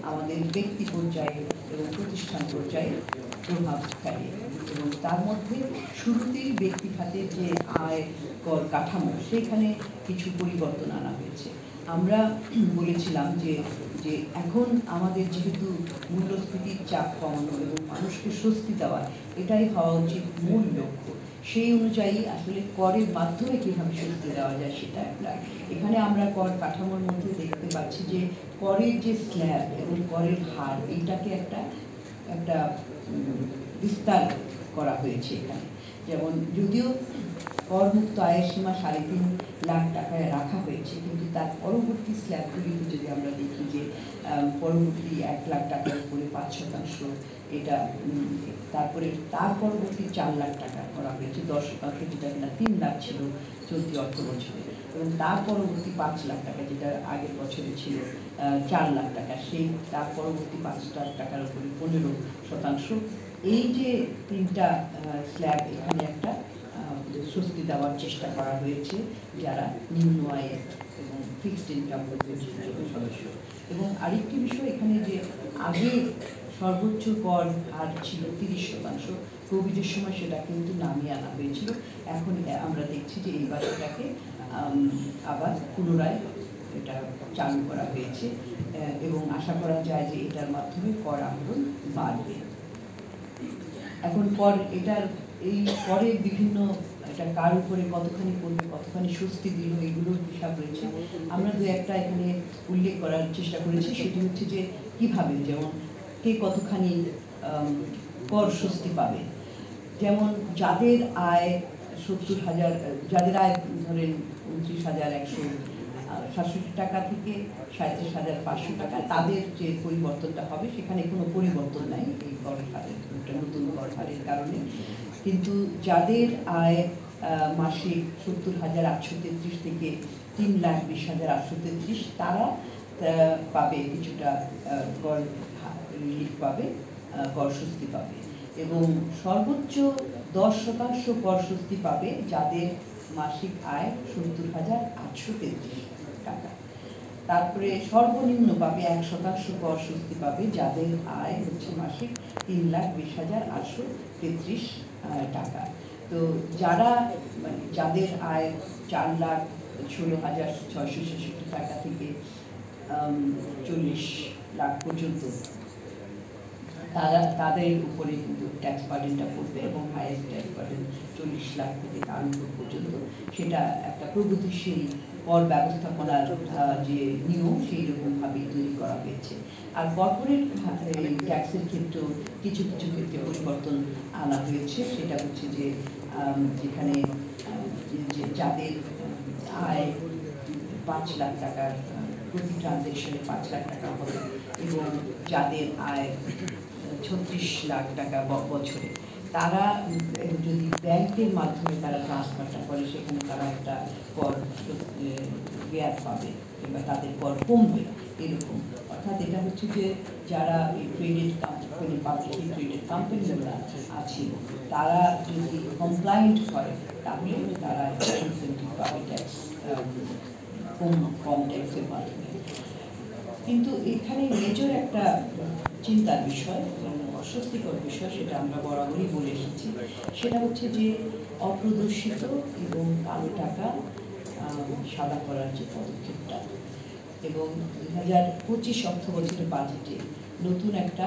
আমাদের ব্যক্তি পর্যায়ে এবং প্রতিষ্ঠান পর্যায়ে প্রভাব ফেলে। এবং তার মধ্যে শুরুতেই ব্যক্তি খাতের যে আয় কর কাঠামো সেখানে কিছু পরিবর্তন আনা হয়েছে। আমরা বলেছিলাম যে যে এখন আমাদের যেহেতু মূল্যস্ফীতির চাপ কমানো এবং মানুষকে স্বস্তি দেওয়া এটাই হওয়া উচিত মূল লক্ষ্য। সেই অনুযায়ী আসলে করের মাধ্যমে কীভাবে স্বস্তি দেওয়া যায় সেটা একটা। এখানে আমরা কর কাঠামোর মধ্যে দেখতে পাচ্ছি যে করের যে স্ল্যাব এবং করের হার এইটাকে একটা একটা বিস্তার করা হয়েছে এখানে। যেমন যদিও করমুক্ত আয়ের সীমা 3.5 লাখ টাকায় রাখা হয়েছে, কিন্তু তার পরবর্তী স্ল্যাবগুলিতে যদি আমরা দেখি যে পরবর্তী 1 লাখ টাকার উপরে 5%, এটা তারপরে তার পরবর্তী 4 লাখ টাকা করা হয়েছে 10%, যেটা কিনা 3 লাখ ছিল চলতি অর্থ বছরে, এবং তার পরবর্তী 5 লাখ টাকা যেটা আগের বছরে ছিল 4 লাখ টাকা, সেই তার পরবর্তী 5 লাখ টাকার উপরে 15%। এই যে 3টা স্ল্যাব এখানে একটা স্বস্তি দেওয়ার চেষ্টা করা হয়েছে যারা নিম্ন আয়ের এবং ফিক্সড ইনকাম সদস্য। এবং আরেকটি বিষয় এখানে যে আগে সর্বোচ্চ কর হার ছিল 30%, কোভিডের সময় সেটা কিন্তু নামিয়ে আনা হয়েছিল। এখন আমরা দেখছি যে এইবার এটাকে আবার পুনরায় এটা চালু করা হয়েছে এবং আশা করা যায় যে এটার মাধ্যমে কর আহরণ বাড়বে। এখন কর এটার এই করের বিভিন্ন এটা কার উপরে কতখানি পড়বে, কতখানি স্বস্তি দিল, এগুলোর হিসাব রয়েছে। আমরা দু একটা এখানে উল্লেখ করার চেষ্টা করেছি, সেটি হচ্ছে যে কিভাবে, যেমন কে কতখানি কর স্বস্তি পাবে। যেমন যাদের আয় 70,000, যাদের আয় ধরেন 29,167 টাকা থেকে 37,500 টাকা, তাদের যে পরিবর্তনটা হবে সেখানে কোনো পরিবর্তন নাই এই কর হারের, নতুন কর হারের কারণে। কিন্তু যাদের আয় মাসিক 70,833 থেকে 3,20,833, তারা পাবে কিছুটা কর রিলিফ পাবে, কর স্বস্তি পাবে। এবং সর্বোচ্চ 10% কর স্বস্তি পাবে যাদের মাসিক আয় 70,833 টাকা। তারপরে সর্বনিম্ন পাবে 1% কর স্বস্তি পাবে যাদের আয় হচ্ছে মাসিক 3,20,833 টাকা। তো যারা যাদের আয় 4,16,666 টাকা থেকে 40 লাখ পর্যন্ত, তাদের উপরে কিন্তু ট্যাক্স বার্ডেনটা পড়বে, এবং হাইয়েস্ট ট্যাক্স বার্ডেন 40 লাখ থেকে তার উপর পর্যন্ত। সেটা একটা প্রগতিশীল কর ব্যবস্থাপনার যে নিয়ম সেই রকমভাবেই তৈরি করা হয়েছে। আর কর্পোরেট ট্যাক্সের ক্ষেত্রেও কিছু কিছু ক্ষেত্রে পরিবর্তন আনা হয়েছে। সেটা হচ্ছে যে যেখানে যাদের আয় 5 লাখ টাকার, প্রতি ট্রানজ্যাকশনে 5 লাখ টাকা হবে, এবং যাদের আয় 36 লাখ টাকা বছরে, তারা যদি ব্যাংকের মাধ্যমে তারা ট্রান্সফারটা করে সেখানে তারা একটা কর রেয়াত পাবে কিংবা তাদের কর কমবে, এরকম। অর্থাৎ এটা হচ্ছে যে যারা এই ট্রেডেড কোম্পানি, পাবলিকলি ট্রেডেড কোম্পানিগুলো আছে, তারা যদি কমপ্লায়েন্ট করে তাহলে তারা ইনসেন্টিভ পাবে ট্যাক্স, কম ট্যাক্সের মাধ্যমে। কিন্তু এখানে মেজর একটা চিন্তার বিষয়, অস্বস্তিকর বিষয়, সেটা আমরা বরাবরই বলে এসেছি। সেটা হচ্ছে যে অপ্রদর্শিত এবং কালো টাকা সাদা করার যে পদক্ষেপটা, এবং 2025 অর্থবছরের বাজেটে নতুন একটা